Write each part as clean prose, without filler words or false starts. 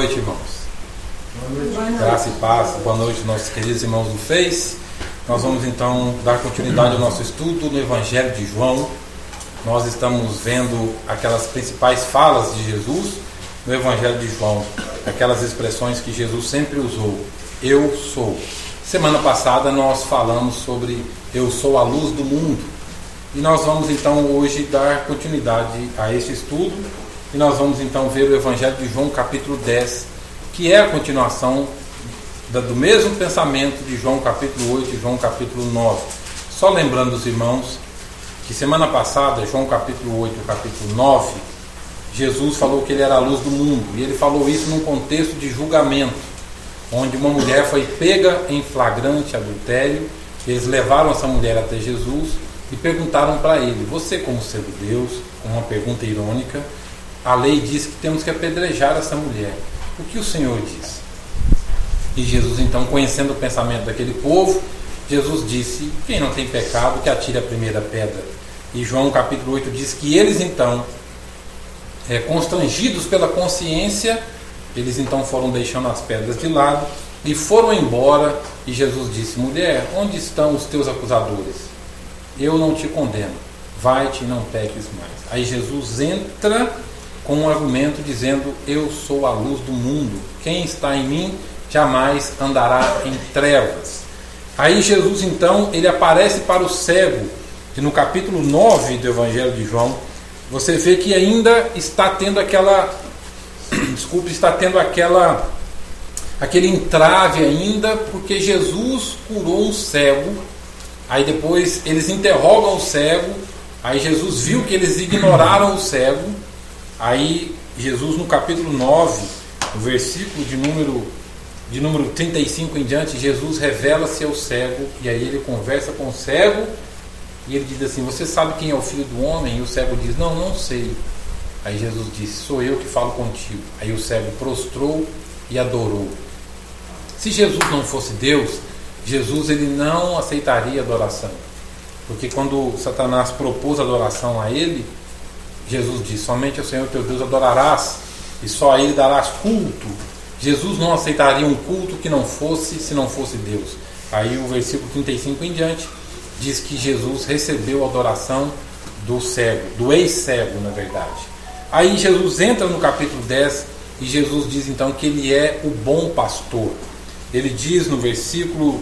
noite, irmãos. Boa noite. Graça e paz. Boa noite, nossos queridos irmãos do Face. Nós vamos então dar continuidade ao nosso estudo no Evangelho de João. Nós estamos vendo aquelas principais falas de Jesus no Evangelho de João, aquelas expressões que Jesus sempre usou. Eu sou. Semana passada nós falamos sobre eu sou a luz do mundo. E nós vamos então hoje dar continuidade a este estudo. E nós vamos então ver o Evangelho de João capítulo 10, que é a continuação do mesmo pensamento de João capítulo 8 e João capítulo 9. Só lembrando os irmãos que semana passada, João capítulo 8 e capítulo 9, Jesus falou que ele era a luz do mundo. E ele falou isso num contexto de julgamento, onde uma mulher foi pega em flagrante adultério. Eles levaram essa mulher até Jesus e perguntaram para ele: você, como sendo Deus, com uma pergunta irônica, a lei diz que temos que apedrejar essa mulher. O que o Senhor diz? E Jesus, então, conhecendo o pensamento daquele povo, Jesus disse: quem não tem pecado, que atire a primeira pedra. E João capítulo 8 diz que eles então, constrangidos pela consciência, eles então foram deixando as pedras de lado e foram embora. E Jesus disse: mulher, onde estão os teus acusadores? Eu não te condeno, vai-te e não peques mais. Aí Jesus entra com um argumento dizendo: eu sou a luz do mundo, quem está em mim jamais andará em trevas. Aí Jesus então, ele aparece para o cego, que no capítulo 9 do Evangelho de João, você vê que ainda está tendo aquele entrave ainda, porque Jesus curou um cego. Aí depois eles interrogam o cego, aí Jesus viu que eles ignoraram o cego. Aí Jesus, no capítulo 9, no versículo de número 35 em diante, Jesus revela-se ao cego, e aí ele conversa com o cego, e ele diz assim: você sabe quem é o Filho do Homem? E o cego diz: não sei. Aí Jesus disse: sou eu que falo contigo. Aí o cego prostrou e adorou. Se Jesus não fosse Deus, Jesus ele não aceitaria adoração, porque quando Satanás propôs adoração a ele, Jesus disse: somente ao Senhor teu Deus adorarás, e só a Ele darás culto. Jesus não aceitaria um culto que não fosse, se não fosse Deus. Aí o versículo 35 em diante diz que Jesus recebeu a adoração do cego, do ex-cego, na verdade. Aí Jesus entra no capítulo 10 e Jesus diz então que Ele é o bom pastor. Ele diz no versículo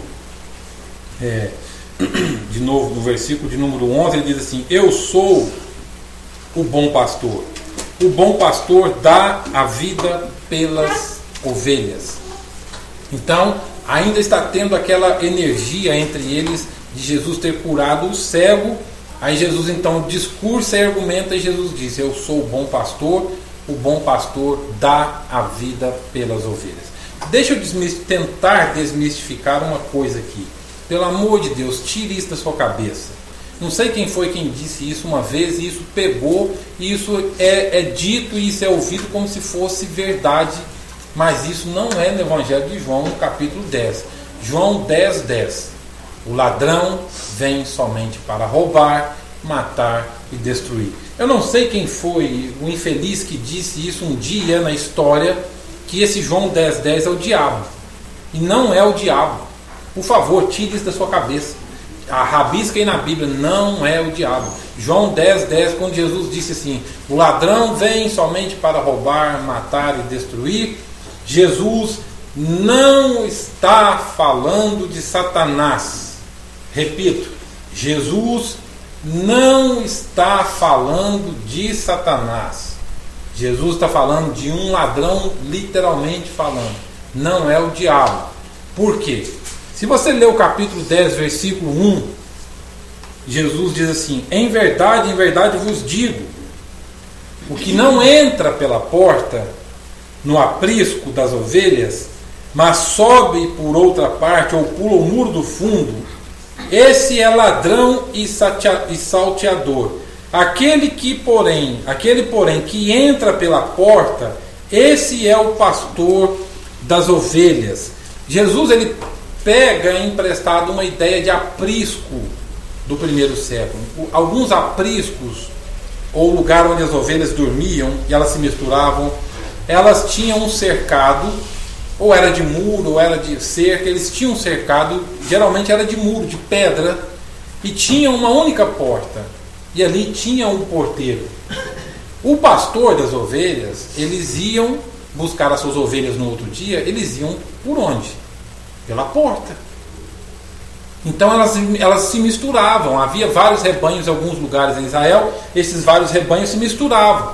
de novo, no versículo de número 11, ele diz assim: eu sou o bom pastor. O bom pastor dá a vida pelas ovelhas. Então, ainda está tendo aquela energia entre eles de Jesus ter curado o cego. Aí Jesus então discursa e argumenta, e Jesus diz: eu sou o bom pastor dá a vida pelas ovelhas. Deixa eu tentar desmistificar uma coisa aqui. Pelo amor de Deus, tire isso da sua cabeça. Não sei quem foi quem disse isso uma vez, e isso pegou, e isso é dito, e isso é ouvido como se fosse verdade, mas isso não é no Evangelho de João, no capítulo 10. João 10:10. O ladrão vem somente para roubar, matar e destruir. Eu não sei quem foi o infeliz que disse isso um dia na história, que esse João 10:10 é o diabo. E não é o diabo. Por favor, tire isso da sua cabeça. A rabisca aí na Bíblia, não é o diabo. João 10:10, quando Jesus disse assim: o ladrão vem somente para roubar, matar e destruir, Jesus não está falando de Satanás. Repito, Jesus não está falando de Satanás. Jesus está falando de um ladrão, literalmente falando. Não é o diabo. Por quê? Se você ler o capítulo 10, versículo 1, Jesus diz assim: em verdade vos digo, o que não entra pela porta no aprisco das ovelhas, mas sobe por outra parte ou pula o muro do fundo, esse é ladrão e salteador. Aquele porém que entra pela porta, esse é o pastor das ovelhas. Jesus ele pega emprestado uma ideia de aprisco do primeiro século. Alguns apriscos, ou lugar onde as ovelhas dormiam e elas se misturavam elas tinham um cercado, ou era de muro, ou era de cerca. Eles tinham um cercado, geralmente era de muro, de pedra, e tinha uma única porta, e ali tinha um porteiro. O pastor das ovelhas, eles iam buscar as suas ovelhas no outro dia, eles iam por onde? Pela porta. Então elas se misturavam. Havia vários rebanhos em alguns lugares em Israel, esses vários rebanhos se misturavam.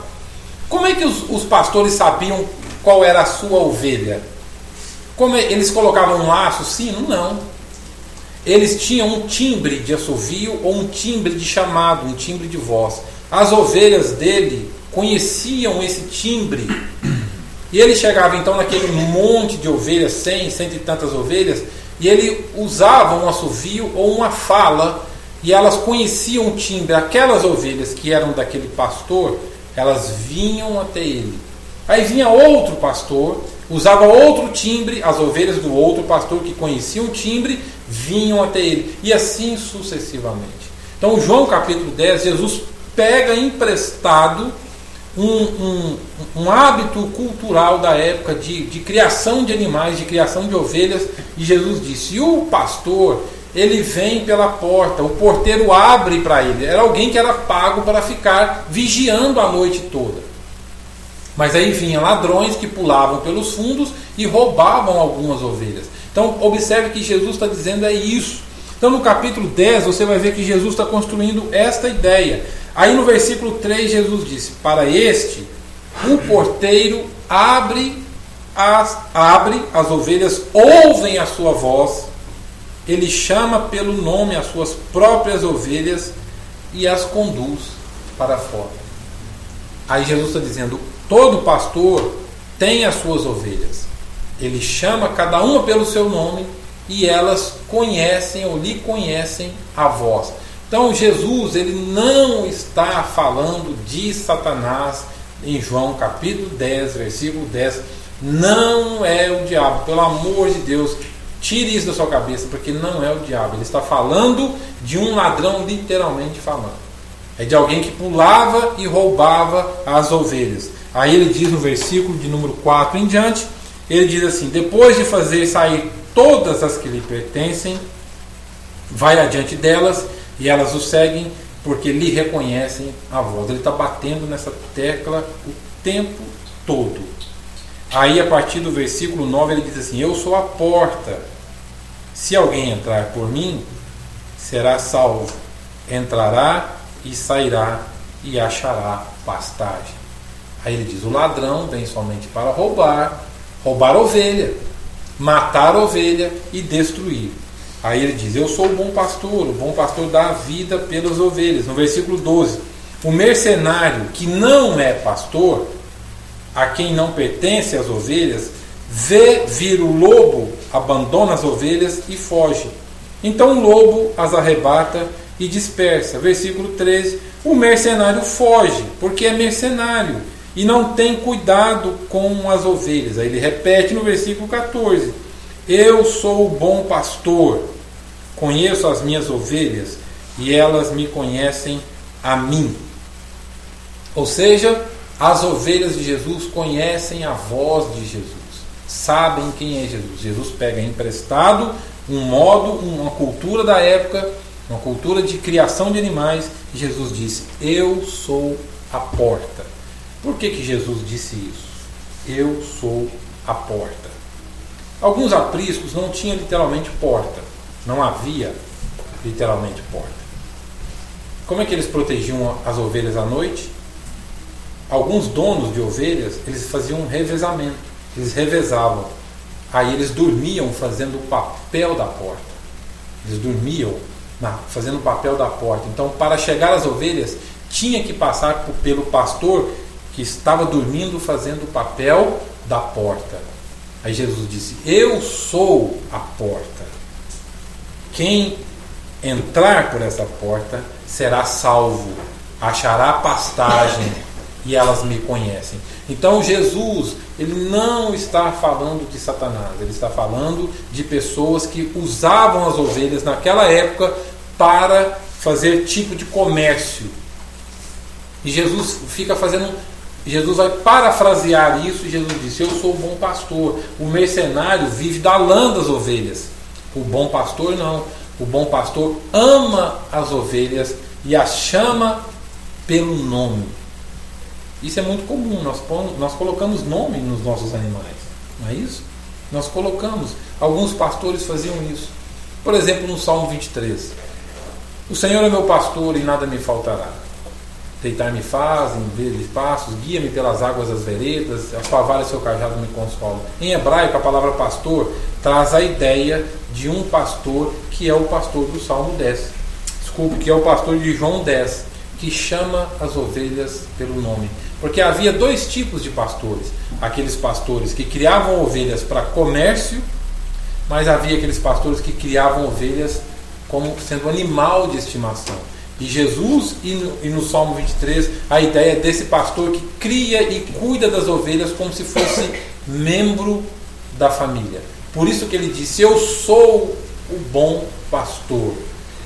Como é que os pastores sabiam qual era a sua ovelha? Eles colocavam um laço, sino? Não. Eles tinham um timbre de assovio ou um timbre de chamado, um timbre de voz. As ovelhas dele conheciam esse timbre. E ele chegava então naquele monte de ovelhas, 100 e tantas ovelhas, e ele usava um assovio ou uma fala, e elas conheciam o timbre. Aquelas ovelhas que eram daquele pastor, elas vinham até ele. Aí vinha outro pastor, usava outro timbre, as ovelhas do outro pastor que conheciam o timbre, vinham até ele. E assim sucessivamente. Então, João capítulo 10, Jesus pega emprestado um hábito cultural da época de criação de animais, de criação de ovelhas, e Jesus disse: e o pastor, ele vem pela porta, o porteiro abre para ele. Era alguém que era pago para ficar vigiando a noite toda. Mas aí vinham ladrões que pulavam pelos fundos e roubavam algumas ovelhas. Então observe que Jesus está dizendo é isso. Então no capítulo 10 você vai ver que Jesus está construindo esta ideia. Aí no versículo 3 Jesus disse: para este, o porteiro abre as ovelhas, ouvem a sua voz, ele chama pelo nome as suas próprias ovelhas e as conduz para fora. Aí Jesus está dizendo: todo pastor tem as suas ovelhas, ele chama cada uma pelo seu nome e elas conhecem ou lhe conhecem a voz. Então Jesus, ele não está falando de Satanás em João capítulo 10, versículo 10. Não é o diabo, pelo amor de Deus, tire isso da sua cabeça, porque não é o diabo. Ele está falando de um ladrão, literalmente falando. É de alguém que pulava e roubava as ovelhas. Aí ele diz no versículo de número 4 em diante, ele diz assim: depois de fazer sair todas as que lhe pertencem, vai adiante delas, e elas o seguem, porque lhe reconhecem a voz. Ele está batendo nessa tecla o tempo todo. Aí a partir do versículo 9 ele diz assim: eu sou a porta, se alguém entrar por mim, será salvo, entrará e sairá e achará pastagem. Aí ele diz: o ladrão vem somente para roubar a ovelha, matar a ovelha e destruir. Aí ele diz: eu sou o bom pastor dá a vida pelas ovelhas. No versículo 12, o mercenário que não é pastor, a quem não pertence as ovelhas, vê vir o lobo, abandona as ovelhas e foge. Então o lobo as arrebata e dispersa. Versículo 13, o mercenário foge, porque é mercenário, e não tem cuidado com as ovelhas. Aí ele repete no versículo 14: eu sou o bom pastor, conheço as minhas ovelhas, e elas me conhecem a mim. Ou seja, as ovelhas de Jesus conhecem a voz de Jesus, sabem quem é Jesus. Jesus pega emprestado um modo, uma cultura da época, uma cultura de criação de animais, e Jesus disse: eu sou a porta. Por que Jesus disse isso? Eu sou a porta. Alguns apriscos não tinham literalmente porta, não havia literalmente porta. Como é que eles protegiam as ovelhas à noite? Alguns donos de ovelhas, eles faziam um revezamento, eles revezavam. Aí eles dormiam fazendo o papel da porta. Eles dormiam fazendo o papel da porta. Então, para chegar às ovelhas, tinha que passar pelo pastor que estava dormindo fazendo o papel da porta. Aí Jesus disse: eu sou a porta. Quem entrar por essa porta será salvo, achará pastagem, e elas me conhecem. Então Jesus, ele não está falando de Satanás, ele está falando de pessoas que usavam as ovelhas naquela época para fazer tipo de comércio. E Jesus fica fazendo Jesus vai parafrasear isso e Jesus disse: eu sou o bom pastor. O mercenário vive da lã das ovelhas. O bom pastor não. O bom pastor ama as ovelhas e as chama pelo nome. Isso é muito comum. Nós colocamos nome nos nossos animais, não é isso? Nós colocamos. Alguns pastores faziam isso. Por exemplo, no Salmo 23: o Senhor é meu pastor e nada me faltará. Deitar-me faz em verdes pastos, guia-me pelas águas das veredas, a sua vara e seu cajado me consolam. Em hebraico, a palavra pastor traz a ideia de um pastor que é o pastor do Salmo 10. Desculpe, que é o pastor de João 10, que chama as ovelhas pelo nome. Porque havia dois tipos de pastores. Aqueles pastores que criavam ovelhas para comércio, mas havia aqueles pastores que criavam ovelhas como sendo animal de estimação. E Jesus, e no Salmo 23, a ideia é desse pastor que cria e cuida das ovelhas como se fosse membro da família. Por isso que ele disse: eu sou o bom pastor.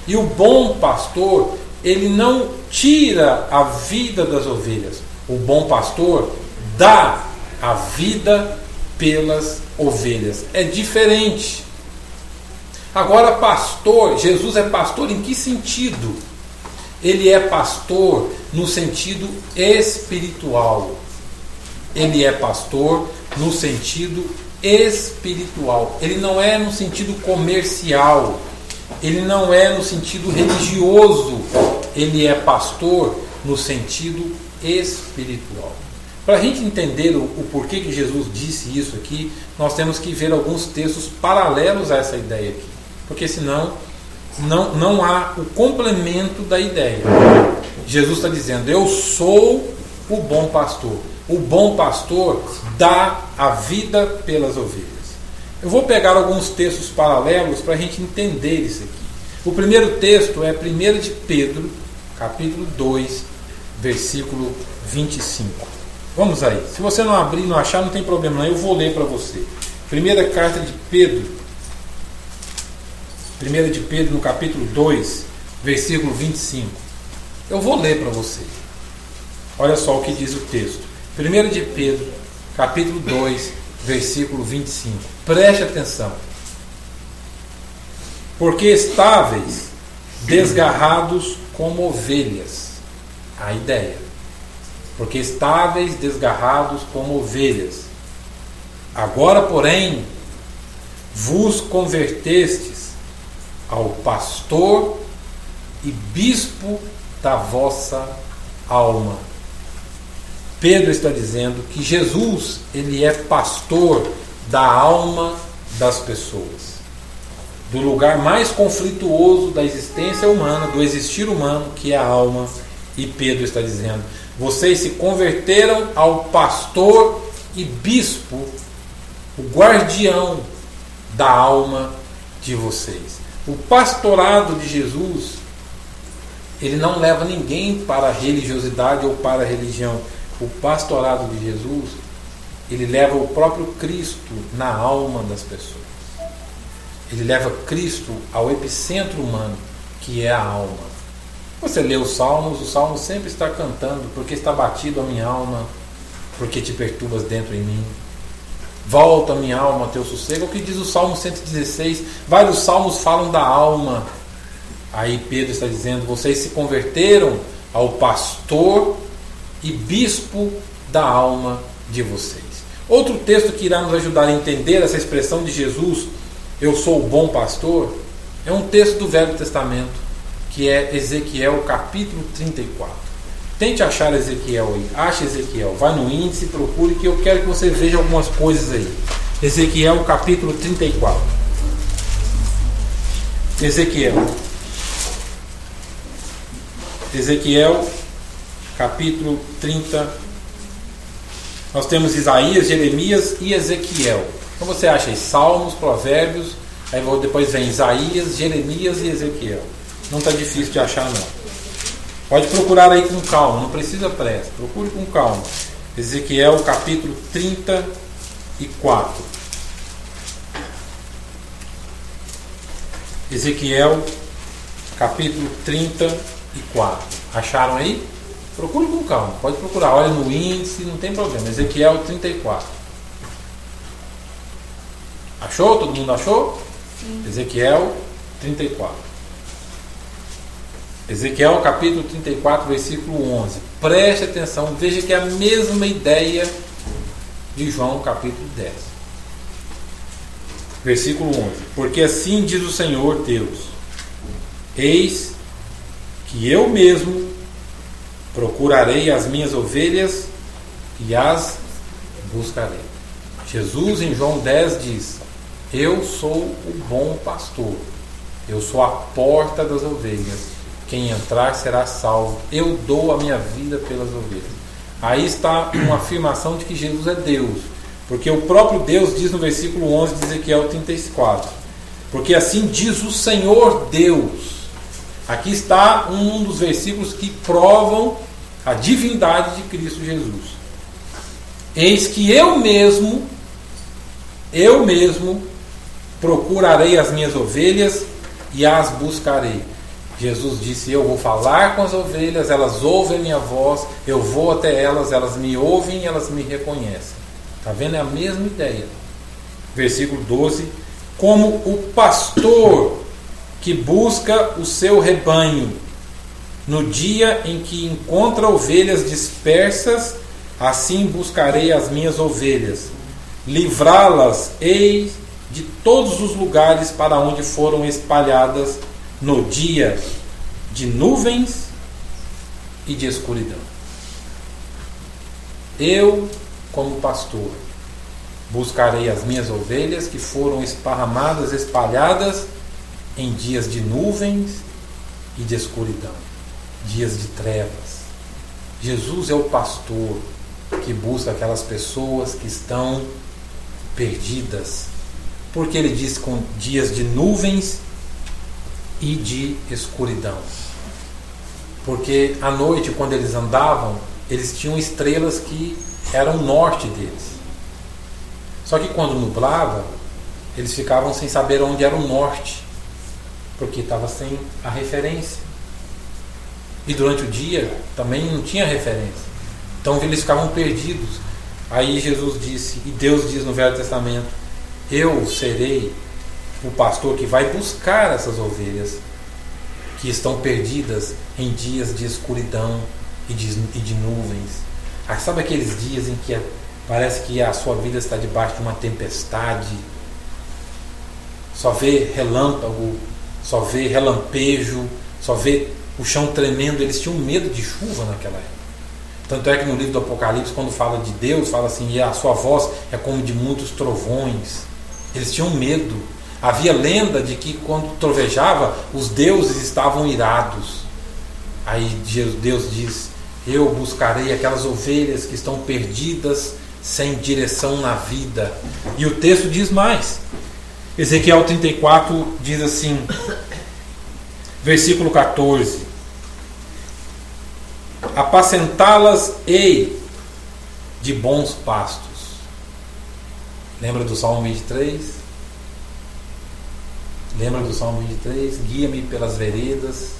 E o bom pastor, ele não tira a vida das ovelhas. O bom pastor dá a vida pelas ovelhas. É diferente. Agora, pastor, Jesus é pastor em que sentido? Ele é pastor no sentido espiritual. Ele é pastor no sentido espiritual. Ele não é no sentido comercial. Ele não é no sentido religioso. Ele é pastor no sentido espiritual. Para a gente entender o porquê que Jesus disse isso aqui, nós temos que ver alguns textos paralelos a essa ideia aqui. Porque senão não há o complemento da ideia. Jesus está dizendo: eu sou o bom pastor. O bom pastor dá a vida pelas ovelhas. Eu vou pegar alguns textos paralelos para a gente entender isso aqui. O primeiro texto é 1 de Pedro, capítulo 2, versículo 25. Vamos aí. Se você não abrir, não achar, não tem problema não. Eu vou ler para você. Primeira carta de Pedro, 1 de Pedro, no capítulo 2, versículo 25. Eu vou ler para você. Olha só o que diz o texto. 1 de Pedro, capítulo 2, versículo 25. Preste atenção. Porque estáveis, desgarrados como ovelhas. A ideia. Porque estáveis, desgarrados como ovelhas. Agora, porém, vos convertestes ao pastor e bispo da vossa alma. Pedro está dizendo que Jesus, ele é pastor da alma das pessoas, do lugar mais conflituoso da existência humana, do existir humano, que é a alma. E Pedro está dizendo: vocês se converteram ao pastor e bispo, o guardião da alma de vocês. O pastorado de Jesus, ele não leva ninguém para a religiosidade ou para a religião. O pastorado de Jesus, ele leva o próprio Cristo na alma das pessoas. Ele leva Cristo ao epicentro humano, que é a alma. Você lê os Salmos, o Salmo sempre está cantando: porque está batido a minha alma, porque te perturbas dentro em mim. Volta, minha alma, teu sossego. É o que diz o Salmo 116. Vários salmos falam da alma. Aí Pedro está dizendo: vocês se converteram ao pastor e bispo da alma de vocês. Outro texto que irá nos ajudar a entender essa expressão de Jesus, eu sou o bom pastor, é um texto do Velho Testamento, que é Ezequiel capítulo 34. Tente achar Ezequiel aí. Ache Ezequiel. Vai no índice, procure, que eu quero que você veja algumas coisas aí. Ezequiel capítulo 34. Ezequiel capítulo 30. Nós temos Isaías, Jeremias e Ezequiel. Então você acha aí Salmos, Provérbios, aí depois vem Isaías, Jeremias e Ezequiel. Não está difícil de achar não. Pode procurar aí com calma, não precisa pressa, procure com calma. Ezequiel capítulo 34. Ezequiel capítulo 34. Acharam aí? Procure com calma, pode procurar, olha no índice, não tem problema. Ezequiel 34. Achou? Todo mundo achou? Sim. Ezequiel 34. Ezequiel capítulo 34, versículo 11. Preste atenção, veja que é a mesma ideia de João capítulo 10. Versículo 11. Porque assim diz o Senhor Deus: eis que eu mesmo procurarei as minhas ovelhas e as buscarei. Jesus em João 10 diz: eu sou o bom pastor, eu sou a porta das ovelhas, quem entrar será salvo, eu dou a minha vida pelas ovelhas. Aí está uma afirmação de que Jesus é Deus, porque o próprio Deus diz no versículo 11 de Ezequiel 34, porque assim diz o Senhor Deus. Aqui está um dos versículos que provam a divindade de Cristo Jesus. Eis que eu mesmo procurarei as minhas ovelhas e as buscarei. Jesus disse: eu vou falar com as ovelhas, elas ouvem a minha voz, eu vou até elas, elas me ouvem e elas me reconhecem. Está vendo? É a mesma ideia. Versículo 12: como o pastor que busca o seu rebanho no dia em que encontra ovelhas dispersas, assim buscarei as minhas ovelhas, livrá-las ei de todos os lugares para onde foram espalhadas no dia de nuvens e de escuridão. Eu, como pastor, buscarei as minhas ovelhas que foram esparramadas, espalhadas em dias de nuvens e de escuridão, dias de trevas. Jesus é o pastor que busca aquelas pessoas que estão perdidas, porque ele diz com dias de nuvens e de escuridão, porque à noite, quando eles andavam, eles tinham estrelas que eram o norte deles. Só que quando nublava, eles ficavam sem saber onde era o norte, porque estava sem a referência. E durante o dia também não tinha referência, então eles ficavam perdidos. Aí Jesus disse, e Deus diz no Velho Testamento: eu serei o pastor que vai buscar essas ovelhas que estão perdidas em dias de escuridão e de nuvens. Ah, sabe aqueles dias em que parece que a sua vida está debaixo de uma tempestade, só vê relâmpago, só vê relampejo, só vê o chão tremendo? Eles tinham medo de chuva naquela época. Tanto é que no livro do Apocalipse, quando fala de Deus, fala assim: e a sua voz é como de muitos trovões. Eles tinham medo. Havia lenda de que quando trovejava, os deuses estavam irados. Aí Deus diz: eu buscarei aquelas ovelhas que estão perdidas, sem direção na vida. E o texto diz mais. Ezequiel 34 diz assim, versículo 14: apacentá-las ei de bons pastos. Lembra do Salmo 23? Lembra do Salmo 23? Guia-me pelas veredas,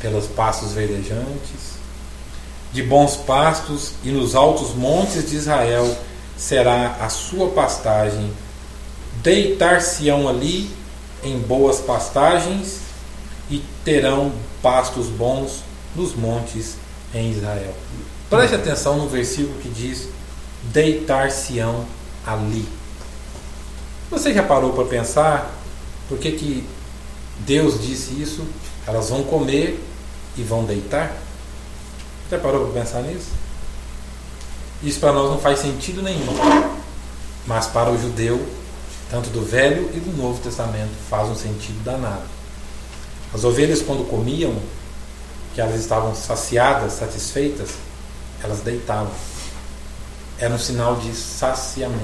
pelos pastos verdejantes. De bons pastos, e nos altos montes de Israel será a sua pastagem. Deitar-se-ão ali em boas pastagens, e terão pastos bons nos montes em Israel. Preste atenção no versículo que diz: deitar-se-ão ali. Você já parou para pensar por que Deus disse isso? Elas vão comer e vão deitar? Já parou para pensar nisso? Isso para nós não faz sentido nenhum, mas para o judeu, tanto do Velho e do Novo Testamento, faz um sentido danado. As ovelhas, quando comiam, que elas estavam saciadas, satisfeitas, elas deitavam. Era um sinal de saciamento.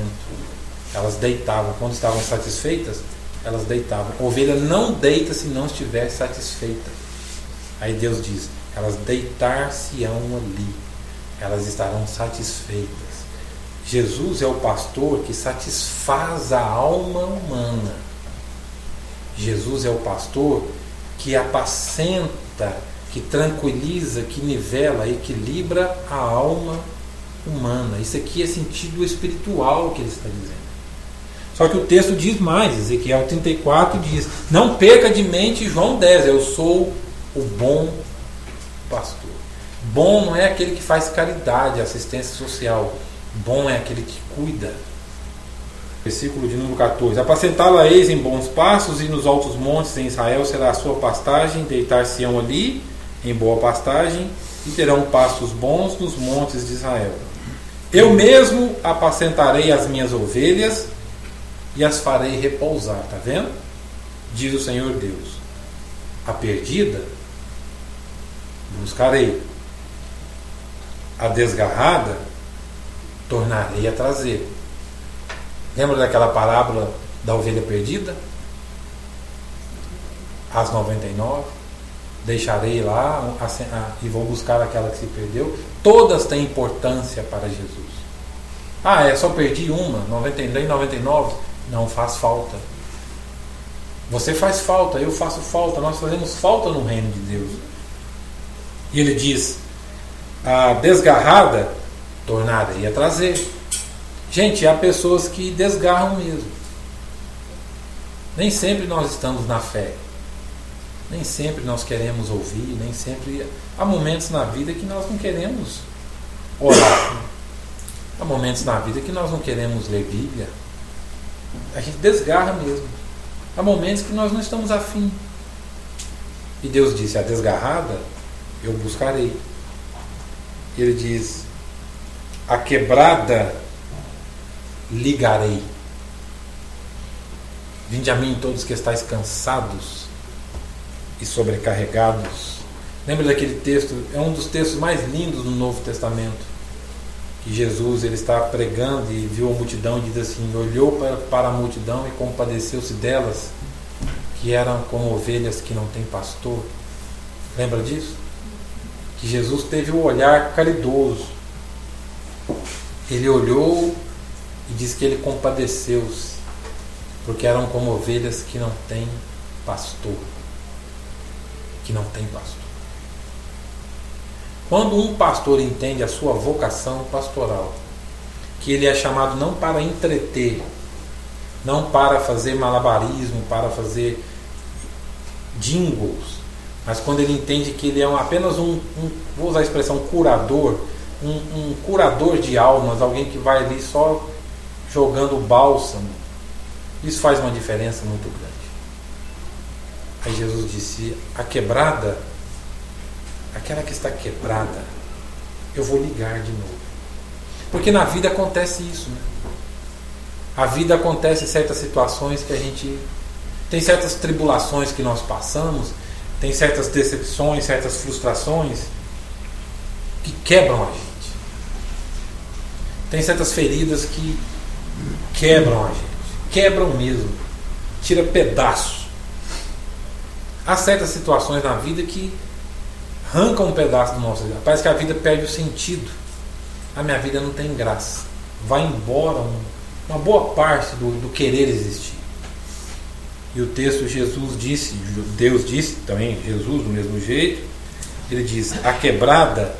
Elas deitavam. Quando estavam satisfeitas, elas deitavam. A ovelha não deita se não estiver satisfeita. Aí Deus diz: elas deitar-se-ão ali, elas estarão satisfeitas. Jesus é o pastor que satisfaz a alma humana. Jesus é o pastor que apacenta, que tranquiliza, que nivela, equilibra a alma humana. Isso aqui é sentido espiritual que ele está dizendo. Só que o texto diz mais, Ezequiel 34 diz: não perca de mente João 10, eu sou o bom pastor. Bom não é aquele que faz caridade, assistência social. Bom é aquele que cuida. Versículo de número 14: apacentá-la-eis em bons pastos, e nos altos montes em Israel será a sua pastagem, deitar-se-ão ali em boa pastagem, e terão pastos bons nos montes de Israel. Eu mesmo apacentarei as minhas ovelhas e as farei repousar. Está vendo? Diz o Senhor Deus. A perdida buscarei, a desgarrada tornarei a trazer. Lembra daquela parábola da ovelha perdida? As 99, deixarei lá e vou buscar aquela que se perdeu. Todas têm importância para Jesus. Só perdi uma, 99, não faz falta. Você faz falta, eu faço falta, nós fazemos falta no reino de Deus. E ele diz: a desgarrada tornarei a trazer. Gente, há pessoas que desgarram mesmo. Nem sempre nós estamos na fé. Nem sempre nós queremos ouvir, nem sempre. Há momentos na vida que nós não queremos orar. Há momentos na vida que nós não queremos ler Bíblia. A gente desgarra mesmo. Há momentos que nós não estamos afim. E Deus disse: a desgarrada eu buscarei. E ele diz: a quebrada ligarei. Vinde a mim todos que estáis cansados e sobrecarregados. Lembra daquele texto? É um dos textos mais lindos no Novo Testamento, que Jesus ele está pregando e viu a multidão e diz assim: olhou para a multidão e compadeceu-se delas, que eram como ovelhas que não têm pastor. Lembra disso? Que Jesus teve o olhar caridoso. Ele olhou e diz que ele compadeceu-se, porque eram como ovelhas que não têm pastor. Que não têm pastor. Quando um pastor entende a sua vocação pastoral, que ele é chamado não para entreter, não para fazer malabarismo, para fazer jingles, mas quando ele entende que ele é apenas vou usar a expressão curador, um curador de almas, alguém que vai ali só jogando bálsamo, isso faz uma diferença muito grande. Aí Jesus disse: a quebrada, aquela que está quebrada, eu vou ligar de novo. Porque na vida acontece isso, né? A vida acontece certas situações que a gente tem, certas tribulações que nós passamos, tem certas decepções, certas frustrações que quebram a gente. Tem certas feridas que quebram a gente, quebram mesmo, tira pedaço. Há certas situações na vida que arrancam um pedaço do nosso vida. Parece que a vida perde o sentido. A minha vida não tem graça. Vai embora uma boa parte do querer existir. E o texto Jesus disse, Deus disse também, Jesus do mesmo jeito, ele diz: a quebrada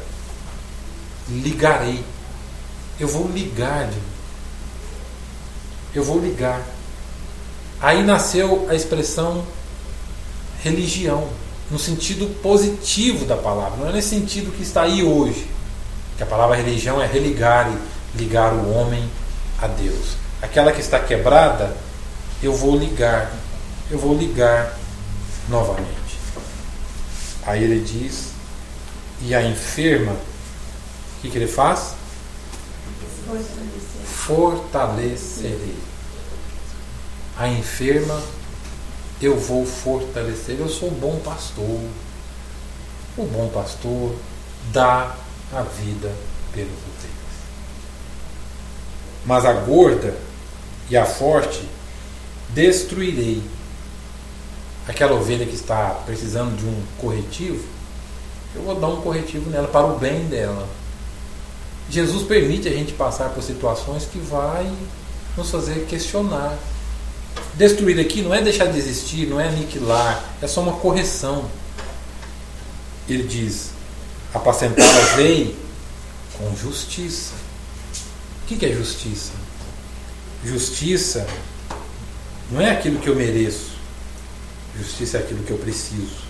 ligarei. Eu vou ligar, eu vou ligar. Aí nasceu a expressão religião, no sentido positivo da palavra, não é nesse sentido que está aí hoje, que a palavra religião é religar, ligar o homem a Deus. Aquela que está quebrada, eu vou ligar novamente. Aí ele diz: e a enferma, o que ele faz? Fortalecerei. A enferma eu vou fortalecer. Eu sou um bom pastor. O bom pastor dá a vida pelos ovelhas. Mas a gorda e a forte destruirei. Aquela ovelha que está precisando de um corretivo, eu vou dar um corretivo nela para o bem dela. Jesus permite a gente passar por situações que vai nos fazer questionar. Destruir aqui não é deixar de existir, não é aniquilar, é só uma correção. ele diz: apacentá-las-ei com justiça. O que é justiça? Justiça não é aquilo que eu mereço. Justiça é aquilo que eu preciso.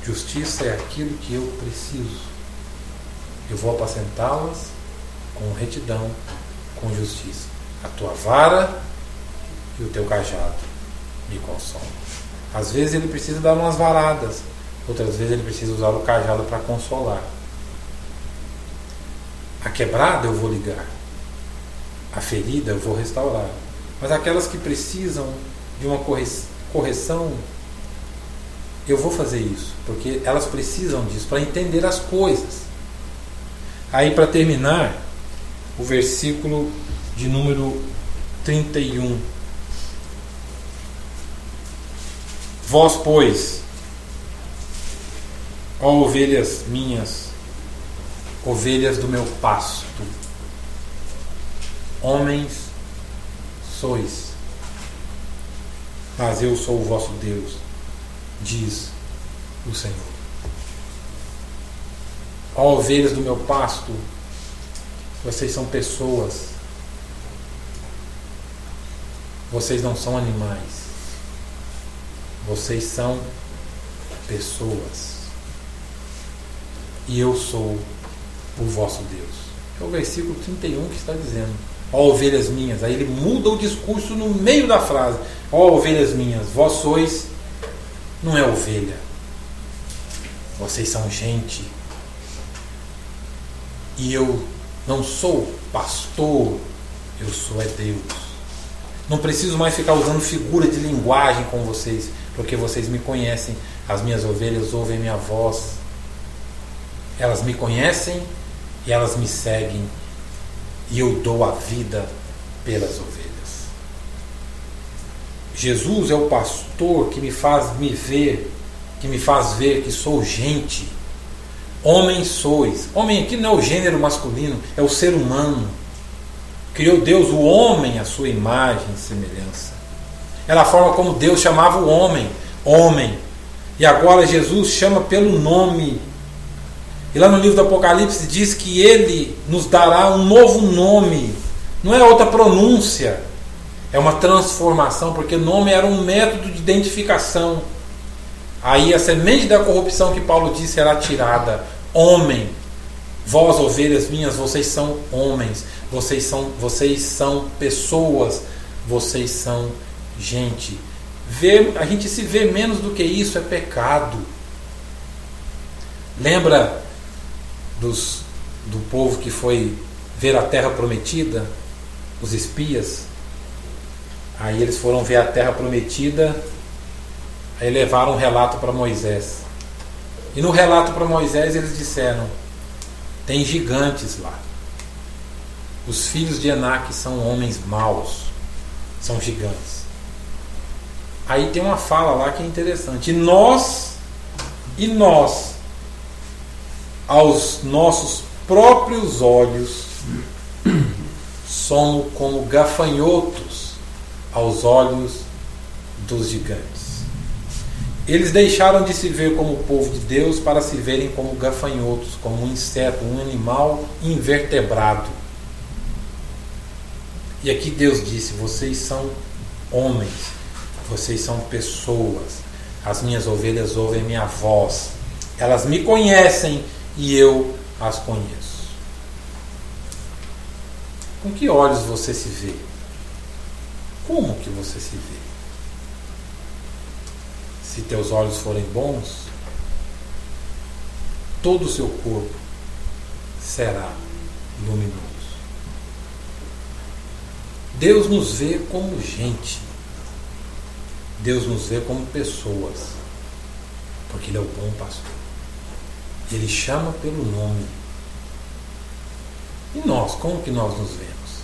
Justiça é aquilo que eu preciso. Eu vou apacentá-las com retidão, com justiça. A tua vara e o teu cajado me consolam. Às vezes ele precisa dar umas varadas, outras vezes ele precisa usar o cajado para consolar. A quebrada eu vou ligar, a ferida eu vou restaurar. Mas aquelas que precisam de uma correção, eu vou fazer isso, porque elas precisam disso para entender as coisas. Aí, para terminar, o versículo de número 31. Vós, pois, ó ovelhas minhas, ovelhas do meu pasto, homens sois, mas eu sou o vosso Deus, diz o Senhor. Ó ovelhas do meu pasto, vocês são pessoas, vocês não são animais, vocês são pessoas, e eu sou o vosso Deus. É o versículo 31 que está dizendo: ó ovelhas minhas. Aí ele muda o discurso no meio da frase: ó ovelhas minhas, vós sois, não é ovelha, vocês são gente, e eu não sou pastor, eu sou é Deus. Não preciso mais ficar usando figura de linguagem com vocês, porque vocês me conhecem. As minhas ovelhas ouvem minha voz, elas me conhecem e elas me seguem, e eu dou a vida pelas ovelhas. Jesus é o pastor que me faz me ver, que me faz ver que sou gente. Homem sois. Homem aqui não é o gênero masculino, é o ser humano. Criou Deus o homem à sua imagem e semelhança. Era a forma como Deus chamava o homem, homem. E agora Jesus chama pelo nome. E lá no livro do Apocalipse diz que Ele nos dará um novo nome. Não é outra pronúncia, é uma transformação, porque nome era um método de identificação. Aí a semente da corrupção que Paulo disse será tirada. Homem, vós ovelhas minhas, vocês são homens, vocês são pessoas, vocês são gente. A gente se vê menos do que isso é pecado. Lembra do povo que foi ver a terra prometida, os espias? Aí eles foram ver a terra prometida, aí levaram um relato para Moisés. E no relato para Moisés eles disseram: tem gigantes lá. Os filhos de Enaque são homens maus, são gigantes. Aí tem uma fala lá que é interessante: e nós, aos nossos próprios olhos, somos como gafanhotos aos olhos dos gigantes. Eles deixaram de se ver como o povo de Deus para se verem como gafanhotos, como um inseto, um animal invertebrado. E aqui Deus disse: vocês são homens, vocês são pessoas, as minhas ovelhas ouvem minha voz, elas me conhecem e eu as conheço. Com que olhos você se vê? Como que você se vê? Se teus olhos forem bons, todo o seu corpo será luminoso. Deus nos vê como gente. Deus nos vê como pessoas, porque Ele é o bom pastor. Ele chama pelo nome. E nós, como que nós nos vemos?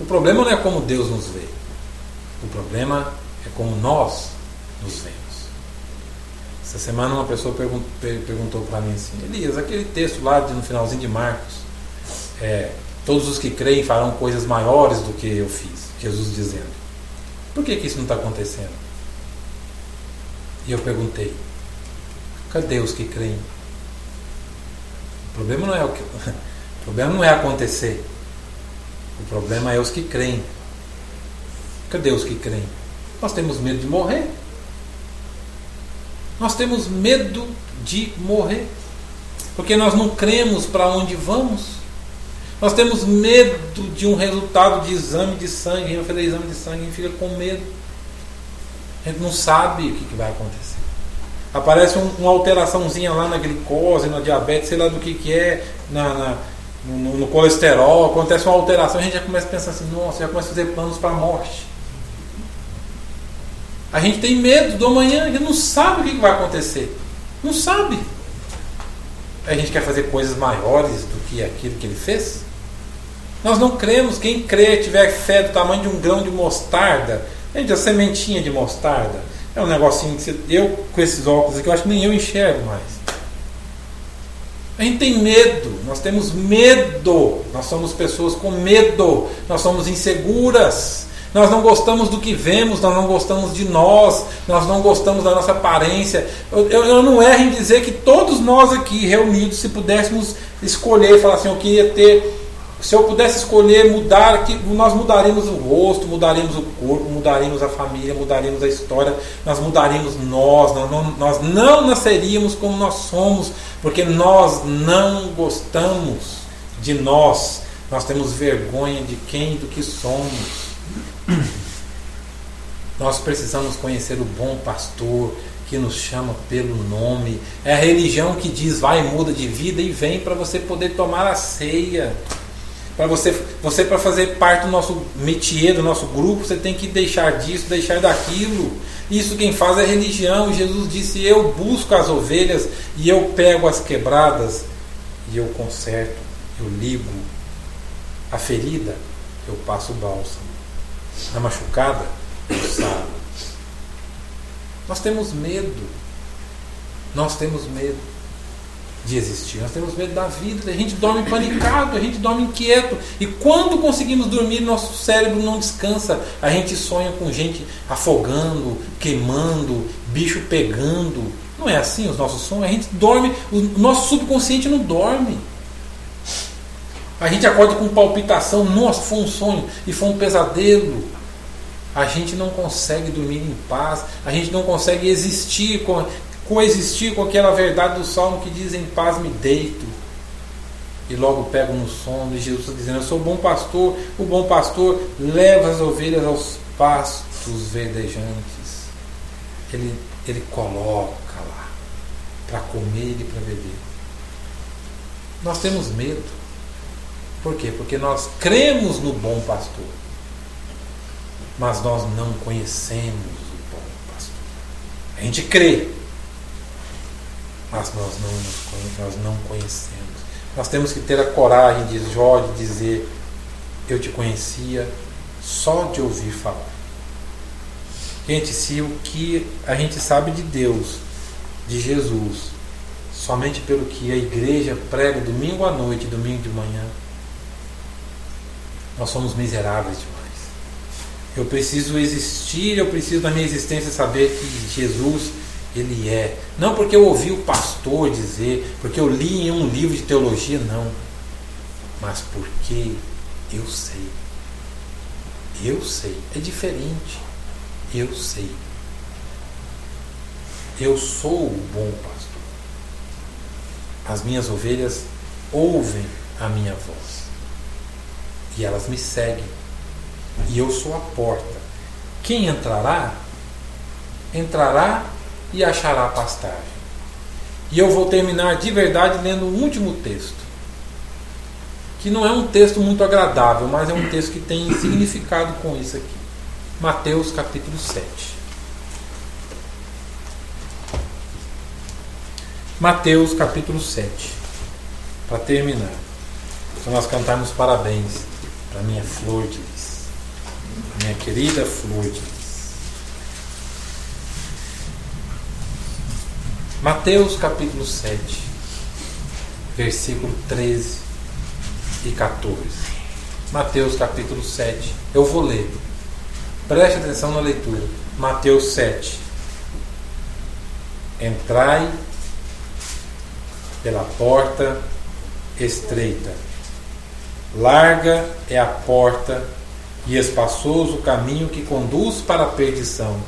O problema não é como Deus nos vê. O problema é como nós nos vemos. Essa semana uma pessoa perguntou para mim assim: Elias, aquele texto lá no finalzinho de Marcos, todos os que creem farão coisas maiores do que eu fiz, Jesus dizendo. Por que isso não está acontecendo? E eu perguntei: Cadê os que creem? O problema não é o problema não é acontecer. O problema é os que creem. Cadê os que creem? Nós temos medo de morrer. Nós temos medo de morrer. Porque nós não cremos para onde vamos. Nós temos medo de um resultado de exame de sangue. A gente vai fazer exame de sangue e a gente fica com medo. A gente não sabe o que vai acontecer. Aparece uma alteraçãozinha lá na glicose, na diabetes, sei lá do que é, no colesterol. Acontece uma alteração, a gente já começa a pensar assim, nossa, já começa a fazer planos para a morte. A gente tem medo do amanhã, a gente não sabe o que vai acontecer. Não sabe. A gente quer fazer coisas maiores do que aquilo que ele fez. Nós não cremos. Quem crê, tiver fé do tamanho de um grão de mostarda, gente, a sementinha de mostarda, é um negocinho que eu com esses óculos aqui, eu acho que nem eu enxergo mais. A gente tem medo, nós temos medo, nós somos pessoas com medo, nós somos inseguras, nós não gostamos do que vemos, nós não gostamos de nós não gostamos da nossa aparência. Eu não erro em dizer que todos nós aqui reunidos, se pudéssemos escolher, falar assim, eu queria ter, se eu pudesse escolher mudar, nós mudaríamos o rosto, mudaríamos o corpo, mudaríamos a família, mudaríamos a história, nós mudaríamos nós não nasceríamos como nós somos, porque nós não gostamos de nós temos vergonha de quem e do que somos. Nós precisamos conhecer o bom pastor que nos chama pelo nome. É a religião que diz, vai e muda de vida e vem para você poder tomar a ceia. Para você para fazer parte do nosso métier, do nosso grupo, você tem que deixar disso, deixar daquilo. Isso quem faz é religião. Jesus disse, eu busco as ovelhas e eu pego as quebradas e eu conserto, eu ligo a ferida, eu passo o bálsamo, a machucada, eu saro. Nós temos medo de existir, nós temos medo da vida, a gente dorme panicado, a gente dorme inquieto, e quando conseguimos dormir, nosso cérebro não descansa, a gente sonha com gente afogando, queimando, bicho pegando. Não é assim os nossos sonhos? A gente dorme, o nosso subconsciente não dorme. A gente acorda com palpitação, nossa, foi um sonho e foi um pesadelo. A gente não consegue dormir em paz, a gente não consegue coexistir com aquela verdade do Salmo que diz, em paz me deito e logo pego no sono. E Jesus está dizendo, eu sou o bom pastor leva as ovelhas aos pastos verdejantes. Ele coloca lá para comer e para beber. Nós temos medo. Por quê? Porque nós cremos no bom pastor, mas nós não conhecemos o bom pastor. A gente crê, mas nós não conhecemos. Nós temos que ter a coragem de Jó de dizer, eu te conhecia só de ouvir falar. Gente, se o que a gente sabe de Deus, de Jesus, somente pelo que a igreja prega domingo à noite, domingo de manhã, nós somos miseráveis demais. Eu preciso existir, eu preciso da minha existência saber que Jesus, Ele é. Não porque eu ouvi o pastor dizer, porque eu li em um livro de teologia, não. Mas porque eu sei. Eu sei. É diferente. Eu sei. Eu sou o bom pastor. As minhas ovelhas ouvem a minha voz. E elas me seguem. E eu sou a porta. Quem entrará, entrará e achará pastagem. E eu vou terminar de verdade lendo o último texto, que não é um texto muito agradável, mas é um texto que tem significado com isso aqui. Mateus capítulo 7. Mateus capítulo 7. Para terminar, para nós cantarmos parabéns para minha flor de lis, minha querida flor de lis. Mateus capítulo 7, versículo 13 e 14. Mateus capítulo 7. Eu vou ler. Preste atenção na leitura. Mateus 7. Entrai pela porta estreita. Larga é a porta e espaçoso o caminho que conduz para a perdição,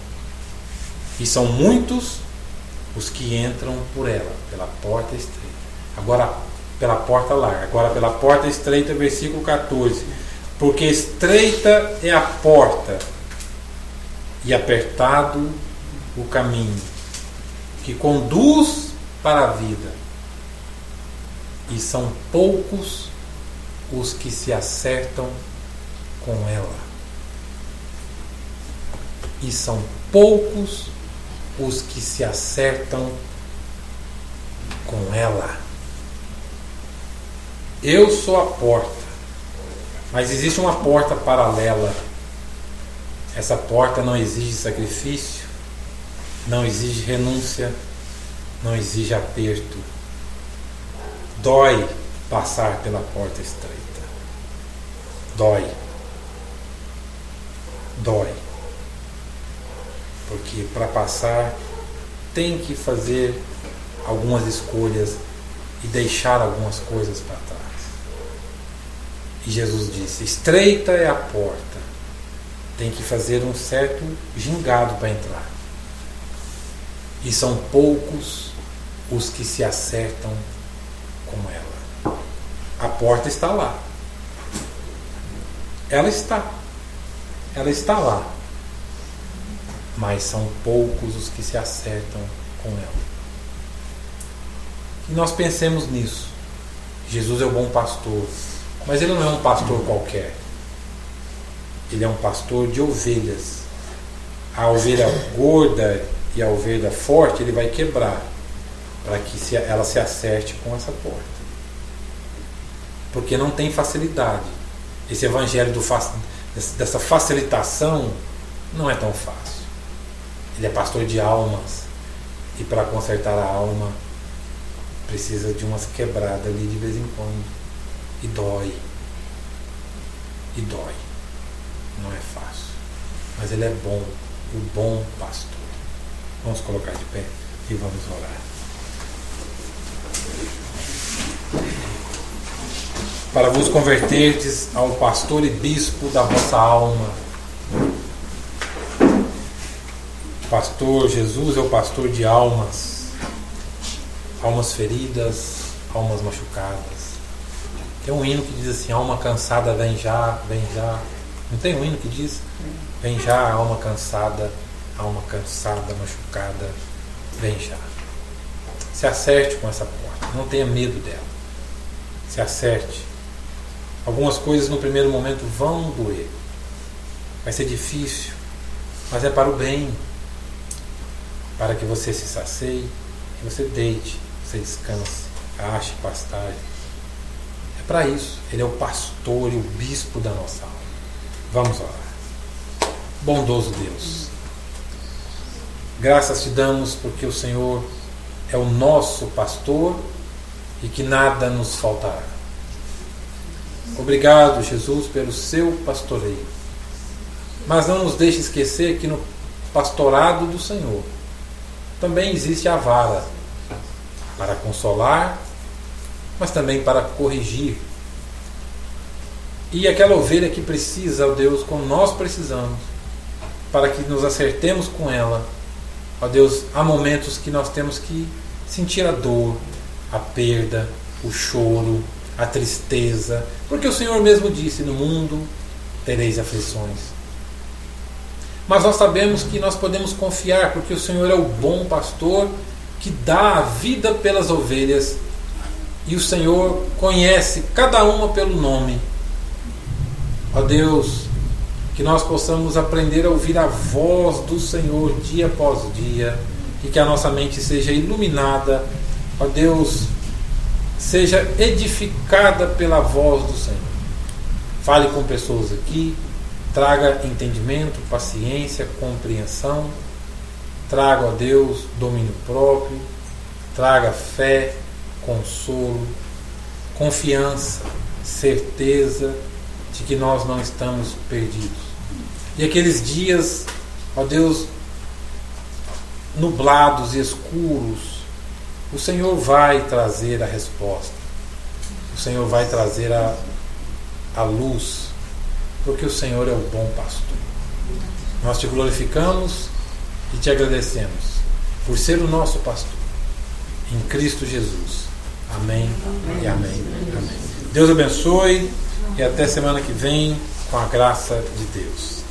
e são muitos os que entram por ela, pela porta estreita. Agora pela porta larga, agora pela porta estreita, versículo 14. Porque estreita é a porta e apertado o caminho que conduz para a vida, e são poucos os que se acertam com ela. E são poucos os que se acertam com ela. Eu sou a porta, mas existe uma porta paralela. Essa porta não exige sacrifício, não exige renúncia, não exige aperto. Dói passar pela porta estreita. Dói. Dói. Porque para passar tem que fazer algumas escolhas e deixar algumas coisas para trás. E Jesus disse: estreita é a porta, tem que fazer um certo gingado para entrar. E são poucos os que se acertam com ela. A porta está lá. Ela está lá. Mas são poucos os que se acertam com ela. E nós pensemos nisso. Jesus é o bom pastor, mas ele não é um pastor qualquer. Ele é um pastor de ovelhas. A ovelha gorda e a ovelha forte ele vai quebrar para que ela se acerte com essa porta. Porque não tem facilidade. Esse evangelho dessa facilitação não é tão fácil. Ele é pastor de almas, e para consertar a alma precisa de umas quebradas ali de vez em quando. E dói. E dói. Não é fácil. Mas ele é bom, o bom pastor. Vamos colocar de pé e vamos orar. Para vos converterdes ao pastor e bispo da vossa alma. Pastor Jesus é o pastor de almas. Almas feridas, almas machucadas. Tem um hino que diz assim: alma cansada, vem já, vem já. Não tem um hino que diz: vem já, alma cansada, machucada, vem já. Se acerte com essa porta, não tenha medo dela. Se acerte. Algumas coisas no primeiro momento vão doer. Vai ser difícil, mas é para o bem. Para que você se sacie, que você deite, você descanse, ache pastagem. É para isso. Ele é o pastor e o bispo da nossa alma. Vamos orar. Bondoso Deus, graças te damos porque o Senhor é o nosso pastor e que nada nos faltará. Obrigado, Jesus, pelo seu pastoreio. Mas não nos deixe esquecer que no pastorado do Senhor também existe a vara para consolar, mas também para corrigir. E aquela ovelha que precisa, ó Deus, como nós precisamos, para que nos acertemos com ela, ó Deus, há momentos que nós temos que sentir a dor, a perda, o choro, a tristeza, porque o Senhor mesmo disse: no mundo tereis aflições. Mas nós sabemos que nós podemos confiar, porque o Senhor é o bom pastor que dá a vida pelas ovelhas, e o Senhor conhece cada uma pelo nome. Ó Deus, que nós possamos aprender a ouvir a voz do Senhor dia após dia, e que a nossa mente seja iluminada, ó Deus, seja edificada pela voz do Senhor. Fale com pessoas aqui, traga entendimento, paciência, compreensão, traga, ó Deus, domínio próprio, traga fé, consolo, confiança, certeza de que nós não estamos perdidos. E aqueles dias, ó Deus, nublados e escuros, o Senhor vai trazer a resposta. O Senhor vai trazer a luz, porque o Senhor é o bom pastor. Nós te glorificamos e te agradecemos por ser o nosso pastor. Em Cristo Jesus. Amém e amém. Amém. Deus abençoe e até semana que vem, com a graça de Deus.